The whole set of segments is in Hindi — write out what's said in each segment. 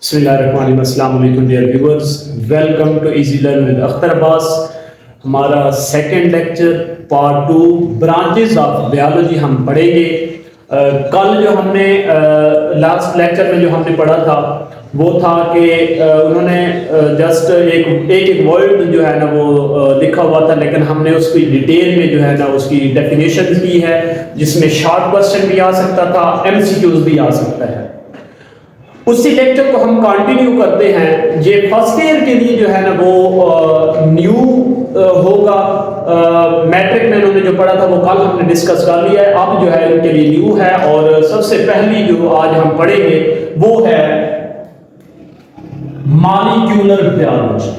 बिस्मिल्लाहिर्रहमानिर्रहीम, अस्सलाम वालेकुम dear viewers, welcome to easy learn with Akhtar Abbas. हमारा second lecture part 2 branches of biology हम पढ़ेंगे। कल जो हमने लास्ट लेक्चर में जो हमने पढ़ा था वो था कि उन्होंने जस्ट एक वर्ड जो है ना वो लिखा हुआ था, लेकिन हमने उसकी डिटेल में जो है ना उसकी डेफिनेशन की है, जिसमें शॉर्ट क्वेश्चन भी आ सकता था, एमसीक्यूज भी आ सकता है। उसी लेक्चर को हम कंटिन्यू करते हैं। ये फर्स्ट ईयर के लिए जो है ना वो न्यू होगा। मैट्रिक में उन्होंने जो पढ़ा था वो कल हमने डिस्कस कर लिया है, अब जो है इनके लिए न्यू है। और सबसे पहली जो आज हम पढ़ेंगे वो है मॉलिक्यूलर बायोलॉजी।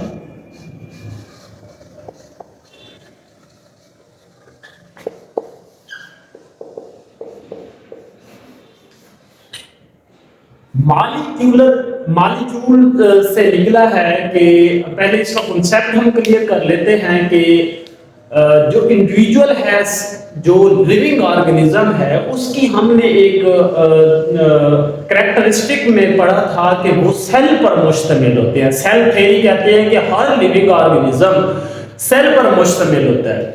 मॉलिक्यूल से निकला है कि पहले इसका कॉन्सेप्ट हम क्लियर कर लेते हैं कि जो इंडिविजुअल है, जो लिविंग ऑर्गेनिज्म है, उसकी हमने एक कैरेक्टरिस्टिक में पढ़ा था कि वो सेल पर मुश्तमिल होते हैं। सेल थ्योरी कहते हैं कि हर लिविंग ऑर्गेनिज्म सेल पर मुश्तमिल होता है।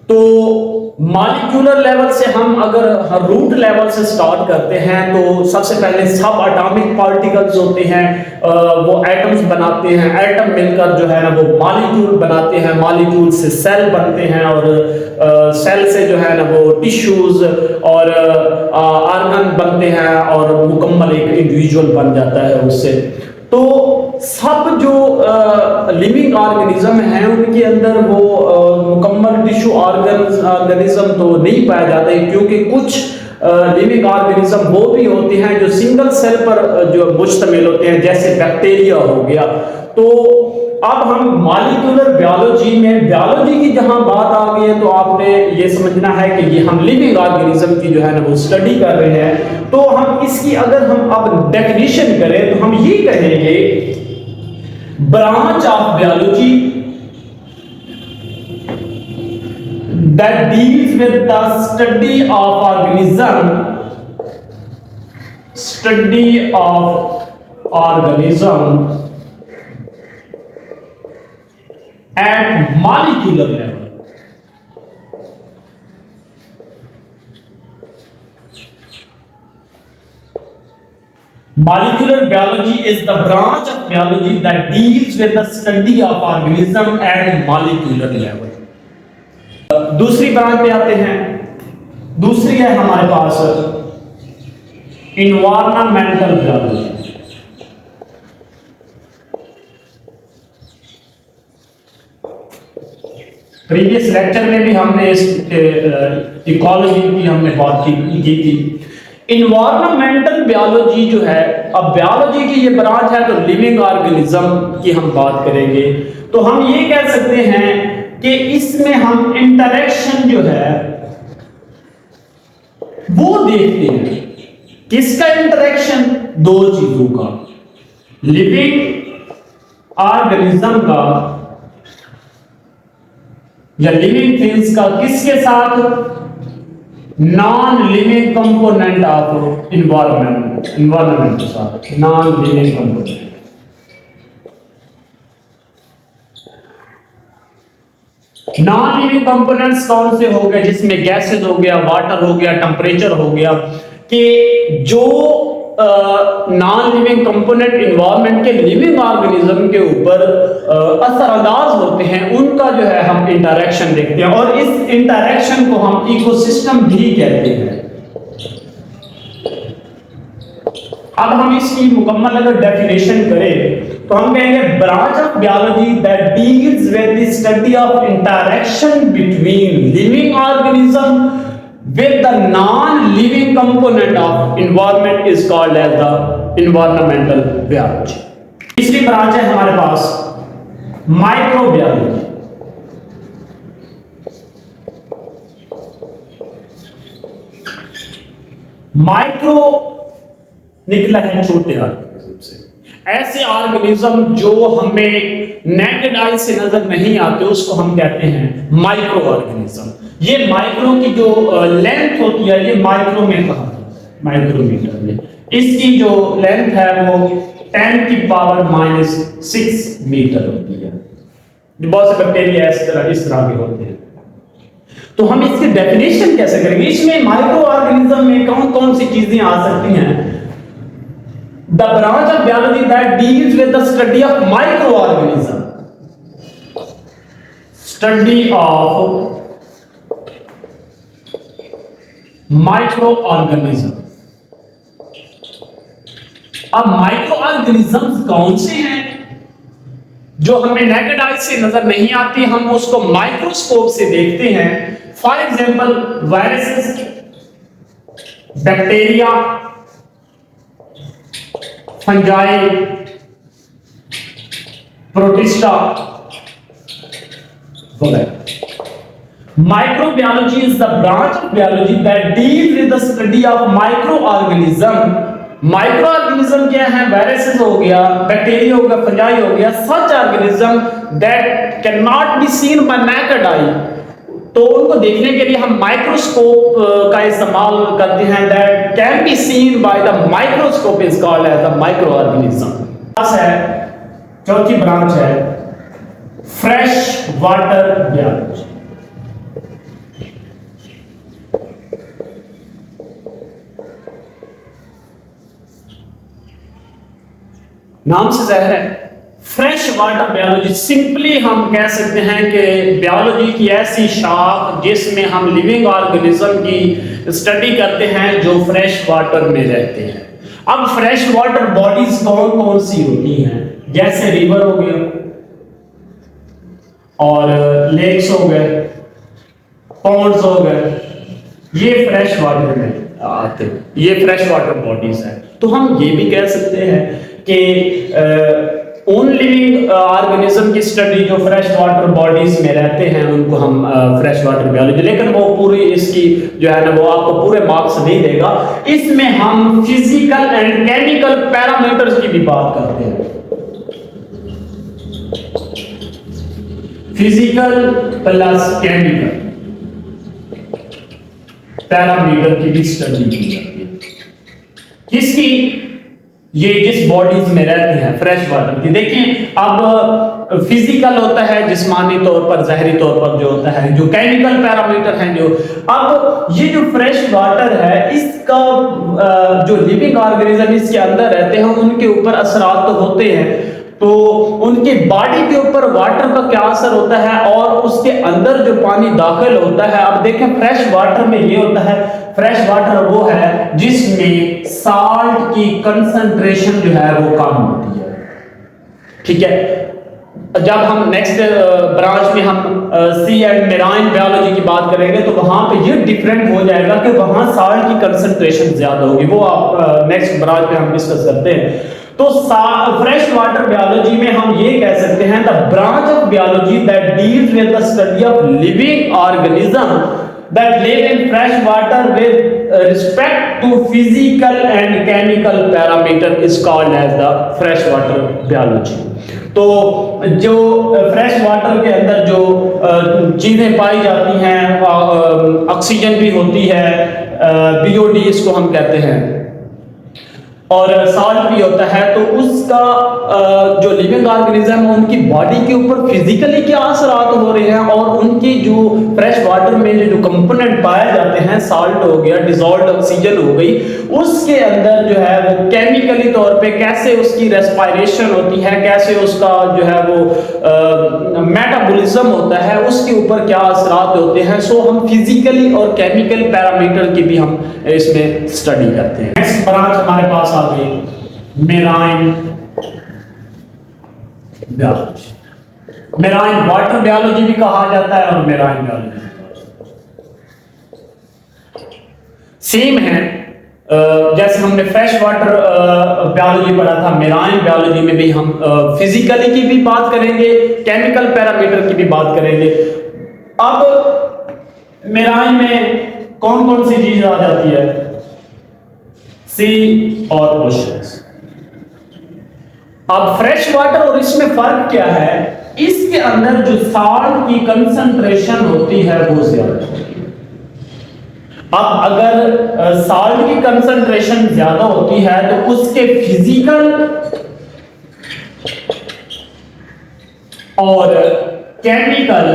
तो मॉलिक्यूलर लेवल से हम अगर रूट लेवल से स्टार्ट करते हैं तो सबसे पहले सब एटॉमिक पार्टिकल्स होते हैं, वो एटम्स बनाते हैं। एटम मिलकर जो है ना वो मॉलिक्यूल बनाते हैं, मॉलिक्यूल से सेल बनते हैं, और सेल से जो है ना वो टिश्यूज और ऑर्गन बनते हैं, और मुकम्मल एक इंडिविजुअल बन जाता है उससे। तो सब जो लिविंग ऑर्गेनिज्म हैं उनके अंदर वो मुकम्मल टिश्यू ऑर्गेनिज्म तो नहीं पाया जाता है, क्योंकि कुछ लिविंग ऑर्गेनिज्म वो भी होते हैं जो सिंगल सेल पर जो मुश्तमिल होते हैं, जैसे बैक्टीरिया हो गया। तो अब हम मॉलिक्यूलर बायोलॉजी में बायोलॉजी की जहां बात आ गई है तो आपने ये समझना है कि ये हम लिविंग ऑर्गेनिज्म की जो है ना वो स्टडी कर रहे हैं। तो हम इसकी अगर हम अब डेफिनेशन करें तो हम ये कहेंगे branch of biology that deals with the study of organism at molecular level. Molecular biology is the branch of biology that deals with the study of organism at molecular level. दूसरी ब्रांच पे आते हैं। दूसरी है हमारे पास इन्वायरमेंटल बायोलॉजी। प्रीवियस लेक्चर में भी हमने इस इकोलॉजी की हमने बात की थी। इन्वायरमेंटल बायोलॉजी जो है, अब बायोलॉजी की ये ब्रांच है तो लिविंग ऑर्गेनिज्म की हम बात करेंगे। तो हम ये कह सकते हैं कि इसमें हम इंटरेक्शन जो है वो देखते हैं। किसका इंटरेक्शन? दो चीजों का, लिविंग ऑर्गेनिज्म का या लिविंग थिंग्स का किसके साथ? Non living component of environment के साथ। Non living component, non living components कौन से हो गए? जिसमें गैसेस हो गया, वाटर हो गया, टेम्परेचर हो गया, कि जो नॉन लिविंग कंपोनेंट इन्वायरमेंट के लिविंग ऑर्गेनिज्म के ऊपर असरअंदाज होते हैं, उनका जो है हम इंटरेक्शन देखते हैं, और इस इंटरेक्शन को हम इकोसिस्टम भी कहते हैं। अब हम इसकी मुकम्मल अगर डेफिनेशन करें तो हम कहेंगे branch of biology that deals with the study of interaction between living organism with the non living component of environment is called as the environmental biology. तीसरी ब्रांच है हमारे पास माइक्रोबायोलॉजी। माइक्रो निकला है छोटे ऑर्गेनिज्म से। ऐसे ऑर्गेनिज्म जो हमें नेकेड आई से नजर नहीं आते उसको हम कहते हैं माइक्रो ऑर्गेनिज्म। ये माइक्रो की जो लेंथ होती है ये माइक्रो में कहा, माइक्रोमीटर में इसकी जो लेंथ है वो 10⁻⁻⁶ मीटर होती है। बहुत से बैक्टीरिया इस तरह के होते हैं। तो हम इसकी डेफिनेशन कैसे करेंगे? इसमें माइक्रो ऑर्गेनिज्म में कौन कौन सी चीजें आ सकती हैं? The branch of biology that deals with the study of micro organism, study of micro organism. अब माइक्रो ऑर्गेनिज्म कौन से हैं जो हमें नेकेड आई से नजर नहीं आती, हम उसको माइक्रोस्कोप से देखते हैं। For example viruses, bacteria, fungi, protista वगैरह। Microbiology is the branch of biology that deals with the study of micro organism. Micro organism क्या है? वायरसेस हो गया, बैक्टीरिया हो गया, फंजाई हो गया, such organism that can not be seen by naked eye. तो उनको देखने के लिए हम माइक्रोस्कोप का इस्तेमाल करते हैं। That can be seen by the microscope is called as the micro organism. है चौथी ब्रांच है फ्रेश वाटर बायोलॉजी। नाम से जाहिर है फ्रेश वाटर बायोलॉजी। सिंपली हम कह सकते हैं कि बायोलॉजी की ऐसी शाख जिसमें हम लिविंग ऑर्गेनिज्म की स्टडी करते हैं जो फ्रेश वाटर में रहते हैं। अब फ्रेश वाटर बॉडीज कौन कौन सी होती हैं? जैसे रिवर हो गया और लेक्स हो गए, पॉन्ड्स हो गए, ये फ्रेश वाटर में आते हैं, ये फ्रेश वाटर बॉडीज है। तो हम ये भी कह सकते हैं कि उन लिविंग ऑर्गेनिज्म की स्टडी जो फ्रेश वाटर बॉडीज में रहते हैं उनको हम फ्रेश वाटर बायोलॉजी, लेकिन वो पूरी इसकी जो है ना वो आपको पूरे मार्क्स नहीं देगा। इसमें हम फिजिकल एंड केमिकल पैरामीटर्स की भी बात करते हैं। फिजिकल प्लस केमिकल पैरामीटर की भी स्टडी की जाती है। किसकी? ये जिस बॉडीज में रहती हैं फ्रेश वाटर की। देखिए अब फिजिकल होता है जिस्मानी तौर पर, ज़ाहिरी तौर पर जो होता है, जो केमिकल पैरामीटर हैं जो। अब ये जो फ्रेश वाटर है इसका जो लिविंग ऑर्गेनिज्म इसके अंदर रहते हैं उनके ऊपर असरात तो होते हैं। तो उनकी बॉडी के ऊपर वाटर का क्या असर होता है और उसके अंदर जो पानी दाखिल होता है। अब देखें फ्रेश वाटर में ये होता है, फ्रेश वाटर वो है जिसमें साल्ट की कंसंट्रेशन जो है वो कम होती है। ठीक है, जब हम नेक्स्ट ब्रांच में हम सी एंड मेराइन बायोलॉजी की बात करेंगे तो वहां पे ये डिफरेंट हो जाएगा कि वहां साल्ट की कंसंट्रेशन ज्यादा होगी। वो आप नेक्स्ट ब्रांच में हम डिस्कस करते हैं। तो फ्रेश वाटर बायोलॉजी में हम ये कह सकते हैं the branch of biology that deals with the study of living organism that live in fresh water with respect to physical and chemical parameter is called as the fresh water biology। तो जो फ्रेश वाटर के अंदर जो चीजें पाई जाती हैं, ऑक्सीजन भी होती है, बीओडी इसको हम कहते हैं, और साल्ट भी होता है। तो उसका जो लिविंग ऑर्गेनिज्म है उनकी बॉडी के ऊपर फिजिकली क्या असरात हो रहे हैं और उनकी जो फ्रेश वाटर में जो कंपोनेंट पाए जाते हैं, साल्ट हो गया, डिसॉल्व्ड ऑक्सीजन हो गई, उसके अंदर जो है वो केमिकली तौर पे कैसे उसकी रेस्पिरेशन होती है, कैसे उसका जो है वो मेटाबॉलिज्म होता है, उसके ऊपर क्या असरात होते हैं। सो हम फिजिकली और केमिकल पैरामीटर की भी हम इसमें स्टडी करते हैं। नेक्स्ट ब्रांच हमारे पास आ गई marine biology. Marine water biology भी कहा जाता है और मेराइन बायोलॉजी सेम है। जैसे हमने फ्रेश वाटर बायोलॉजी पढ़ा था, मेराइन बायोलॉजी में भी हम फिजिकली की भी बात करेंगे, केमिकल पैरामीटर की भी बात करेंगे। अब मेराइन में कौन कौन सी चीज आ जाती है? सी और ओशंस। अब फ्रेश वाटर और इसमें फर्क क्या है? इसके अंदर जो साल्ट की कंसंट्रेशन होती है वो ज्यादा होती है। अब अगर साल्ट की कंसंट्रेशन ज्यादा होती है तो उसके फिजिकल और केमिकल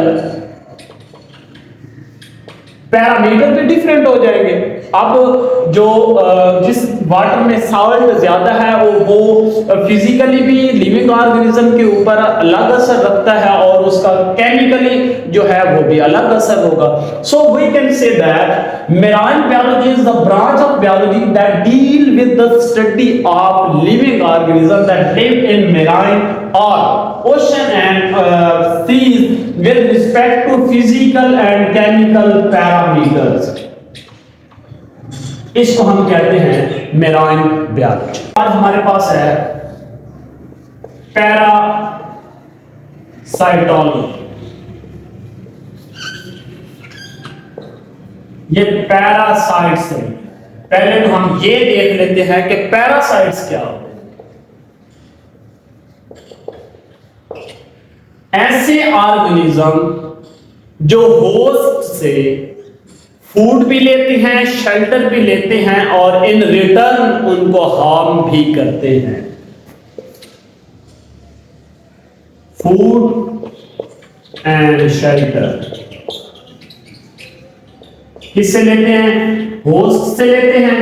पैरामीटर भी डिफरेंट हो जाएंगे। अब जो जिस वाटर में सॉल्ट ज्यादा है वो फिजिकली भी लिविंग ऑर्गेनिज्म के ऊपर अलग असर रखता है और उसका केमिकली जो है वो भी अलग असर होगा। So we can say that marine biology is the branch of biology that deal with the study of living organism that live in marine और ocean and seas with respect to physical and chemical parameters। इसको हम कहते हैं मेराइन बायोलॉजी। आज हमारे पास है पैरासाइटोलॉजी। ये पैरासाइट्स है। पहले तो हम ये देख लेते हैं कि पैरासाइट्स क्या होते हैं। ऐसे ऑर्गेनिज्म जो होस्ट से फूड भी लेते हैं, शेल्टर भी लेते हैं और इन रिटर्न उनको हार्म भी करते हैं। फूड एंड शेल्टर किससे लेते हैं? होस्ट से लेते हैं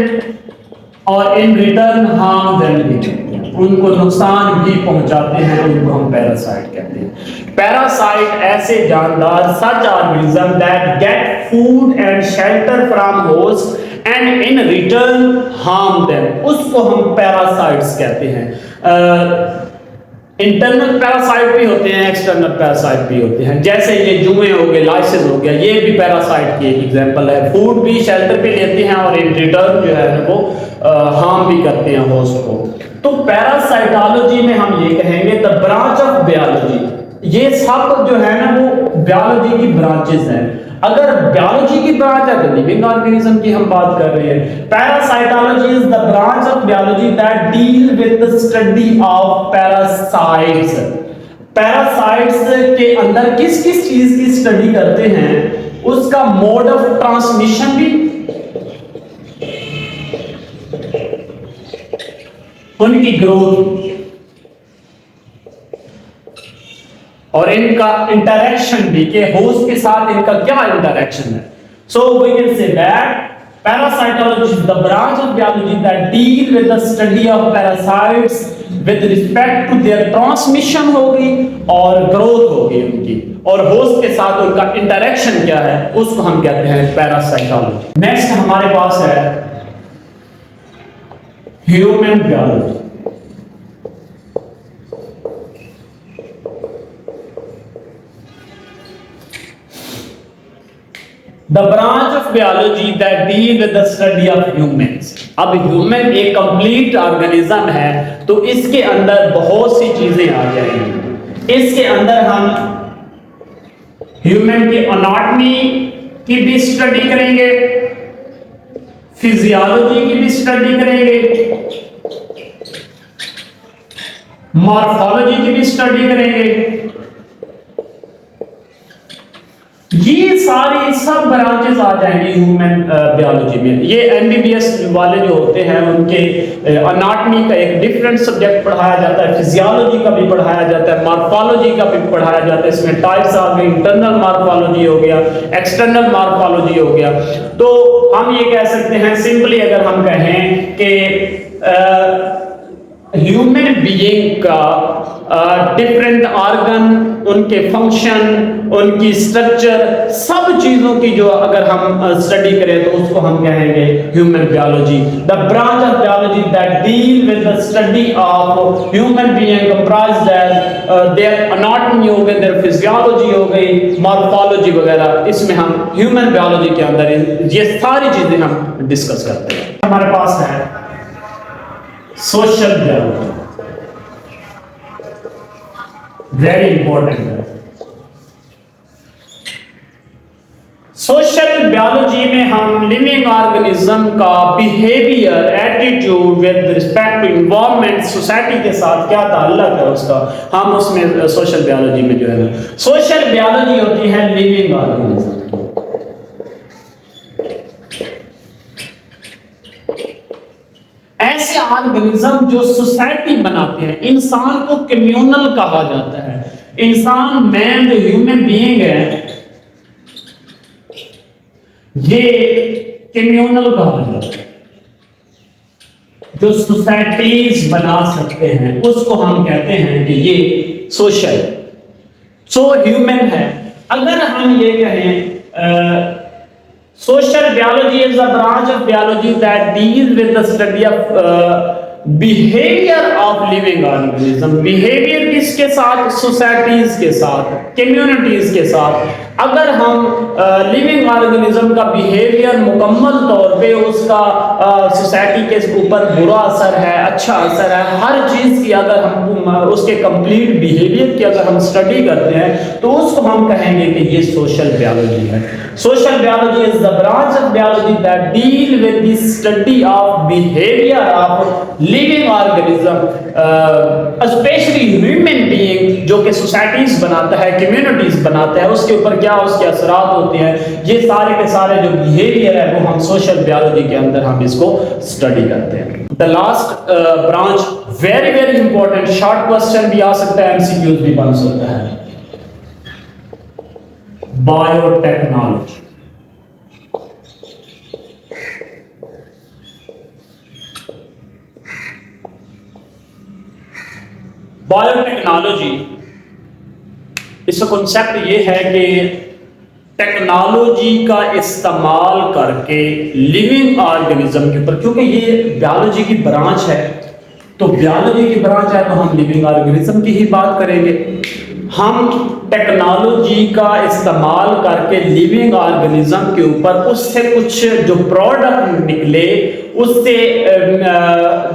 और इन रिटर्न हार्म देम भी करते हैं, उनको नुकसान भी पहुंचाते हैं। उनको हम पैरासाइट कहते हैं। पैरासाइट ऐसे जानदार such organism that get food and shelter from host and in return harm them, उसको हम पैरासाइट्स कहते हैं। इंटरनल पैरासाइट भी होते हैं, एक्सटर्नल पैरासाइट भी होते हैं। जैसे ये जुए हो गए, लाइसेस हो गया, ये भी पैरासाइट की एक एग्जांपल है। फूड भी शेल्टर भी लेते हैं और इन रिटर्न जो है वो हार्म भी करते हैं होस्ट को। तो पैरासाइटोलॉजी में हम ये कहेंगे द ब्रांच ऑफ बायोलॉजी। ये सब जो है ना वो बायोलॉजी की ब्रांचेस हैं। अगर बायोलॉजी की ब्रांच है तो लिविंग ऑर्गेनिज्म की हम बात कर रहे हैं। Parasitology is the branch of biology that deal with the study of parasites. Parasites के अंदर किस किस चीज की स्टडी करते हैं, उसका मोड ऑफ ट्रांसमिशन भी, उनकी ग्रोथ और इनका इंटरेक्शन भी, कि होस्ट के साथ इनका क्या इंटरेक्शन है। So we can say that parasitology is the branch of biology that deal with the study of parasites with respect to their transmission होगी और ग्रोथ होगी उनकी, और होस्ट के साथ उनका इंटरेक्शन क्या है उसको हम कहते हैं पैरासाइटोलॉजी। नेक्स्ट हमारे पास है human biology. The branch of biology that deal with the study of humans. अब ह्यूमन एक कंप्लीट ऑर्गेनिज्म है तो इसके अंदर बहुत सी चीजें आ जाएंगी। इसके अंदर हम ह्यूमन की एनाटॉमी की भी स्टडी करेंगे, फिजियोलॉजी की भी स्टडी करेंगे, मॉर्फोलॉजी की भी स्टडी करेंगे। ये सारी सब ब्रांचेस आ जाएंगी ह्यूमन बायोलॉजी में। ये एमबीबीएस वाले जो होते हैं उनके एनाटॉमी का एक डिफरेंट सब्जेक्ट पढ़ाया जाता है, फिजियोलॉजी का भी पढ़ाया जाता है, मॉर्फोलॉजी का भी पढ़ाया जाता है। इसमें टाइप्स आ गए, इंटरनल मॉर्फोलॉजी हो गया, एक्सटर्नल मॉर्फोलॉजी हो गया। तो हम ये कह सकते हैं सिंपली, अगर हम कहें कि ह्यूमन बीइंग का डिफरेंट ऑर्गन, उनके फंक्शन, उनकी स्ट्रक्चर, सब चीजों की जो अगर हम स्टडी करें तो उसको हम कहेंगे human biology. The branch of biology that deal with the study of human being comprised as their anatomy हो गई, देयर फिजियोलॉजी हो गई, मॉर्फोलॉजी वगैरह। इसमें हम ह्यूमन बायोलॉजी के अंदर ये सारी चीजें हम डिस्कस करते हैं। हमारे पास है सोशल बायोलॉजी, वेरी इंपॉर्टेंट है। सोशल बायोलॉजी में हम लिविंग ऑर्गेनिज्म का behaviour, attitude with respect to environment, society के साथ क्या ताल्लुक है उसका, हम उसमें सोशल बायोलॉजी में जो है ना, सोशल बायोलॉजी होती है लिविंग ऑर्गेनिज्म। ऐसे ऑर्गेनिज्म जो सोसाइटी बनाते हैं, इंसान को कम्युनल कहा जाता है। इंसान, मैन, जो ह्यूमन बीइंग है, ये कम्युनल कहा जाता है। जो सोसाइटीज बना सकते हैं उसको हम कहते हैं कि ये सोशल, सो ह्यूमन है। अगर हम ये कहें social biology is a branch of biology that deals with the study of behavior of living organism। behavior किसके साथ? societies के साथ, communities के साथ। अगर हम लिविंग ऑर्गेनिज्म का बिहेवियर मुकम्मल तौर पे उसका सोसाइटी के ऊपर बुरा असर है, अच्छा असर है, हर चीज़ की अगर हम उसके कंप्लीट बिहेवियर की अगर हम स्टडी करते हैं तो उसको हम कहेंगे कि ये सोशल बायोलॉजी है। Social biology is the branch of biology that deal with the study of behaviour of living organism, specially human being, जो कि सोसाइटीज बनाता है, कम्युनिटीज बनाता है, उसके ऊपर क्या उसके असरात होते हैं, ये सारे के सारे जो बिहेवियर है वो हम सोशल बायोलॉजी के अंदर हम इसको स्टडी करते हैं। The last branch, very very important, short question भी आ सकता है, एमसीक्यूज भी बन सकता है, बायोटेक्नोलॉजी। बायोटेक्नोलॉजी, इसका कॉन्सेप्ट ये है कि टेक्नोलॉजी का इस्तेमाल करके लिविंग ऑर्गेनिज्म के ऊपर, क्योंकि ये बायोलॉजी की ब्रांच है, तो बायोलॉजी की ब्रांच है तो हम लिविंग ऑर्गेनिज्म की ही बात करेंगे। हम टेक्नोलॉजी का इस्तेमाल करके लिविंग ऑर्गेनिज्म के ऊपर उससे कुछ जो प्रोडक्ट निकले उससे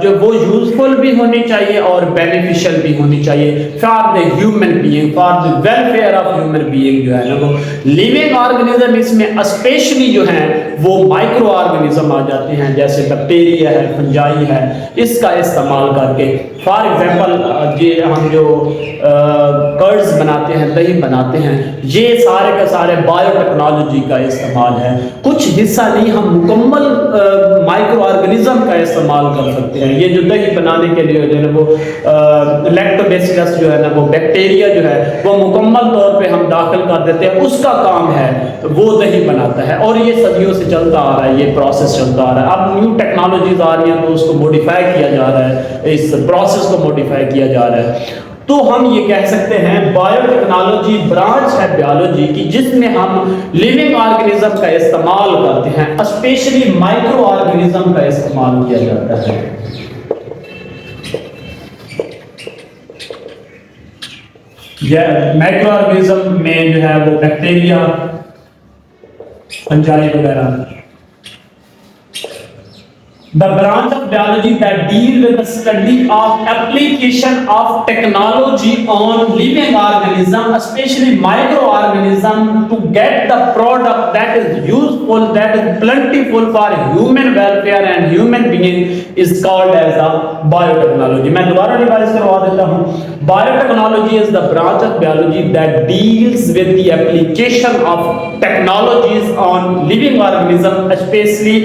जो वो यूजफुल भी होनी चाहिए और बेनिफिशियल भी होनी चाहिए for the human being, for the welfare of human being जो है ना वो लिविंग ऑर्गेनिज्म। इसमें स्पेशली जो है वो माइक्रो ऑर्गेनिज्म आ जाते हैं, जैसे बैक्टीरिया है, फंजाई है, इसका इस्तेमाल करके। फॉर एग्जांपल ये हम जो कर्ड्स बनाते हैं, दही बनाते हैं, ये सारे के सारे बायोटेक्नोलॉजी का इस्तेमाल है। कुछ हिस्सा नहीं, हम मुकम्मल माइक्रो ऑर्गेनिज्म का इस्तेमाल कर सकते हैं। ये जो दही बनाने के लिए जो है वो लैक्टोबैसिलस जो है ना वो बैक्टीरिया जो है वो मुकम्मल तौर पे हम दाखिल कर देते हैं, उसका काम है वो दही बनाता है, और ये सदियों से चलता आ रहा है, ये प्रोसेस चलता आ रहा है। अब न्यू टेक्नोलॉजीज आ रही हैं तो उसको मॉडिफाई किया जा रहा है, इस प्रोसेस को मॉडिफाई किया जा रहा है। तो हम ये कह सकते हैं बायोटेक्नोलॉजी ब्रांच है बायोलॉजी की जिसमें हम लिविंग ऑर्गेनिज्म का इस्तेमाल करते हैं, स्पेशली माइक्रो ऑर्गेनिज्म का इस्तेमाल किया जाता है। माइक्रो ऑर्गेनिज्म में जो है वो बैक्टीरिया, फंजाई वगैरह। The branch of biology that deal with the study of application of technology on living organism, especially microorganism, to get the product that is useful, that is plentiful for human welfare and human being, is called as a biotechnology। मैं दोबारा रिवाइज करवा देता हूँ। Biotechnology is the branch of biology that deals with the application of technologies on living organism, especially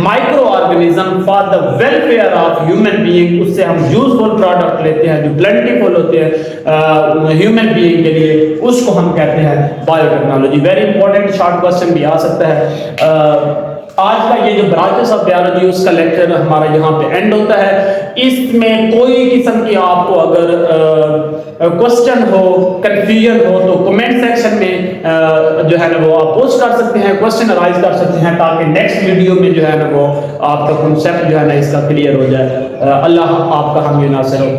microorganism, for the welfare of human being। उससे हम यूजफुल प्रोडक्ट लेते हैं जो प्लेंटीफुल होते हैं ह्यूमन बीइंग के लिए, उसको हम कहते हैं biotechnology. Very important short question भी आ सकता है। आज का ये जो ब्रांचेस ऑफ बायोलॉजी उसका लेक्चर हमारा यहाँ पे एंड होता है। इसमें कोई किस्म की आपको अगर क्वेश्चन हो, कंफ्यूजन हो तो कमेंट सेक्शन में जो है ना वो आप पोस्ट कर सकते हैं, क्वेश्चन राइज कर सकते हैं, ताकि नेक्स्ट वीडियो में जो है ना वो आपका कॉन्सेप्ट जो है ना इसका क्लियर हो जाए। अल्लाह आपका हम नासिर हो।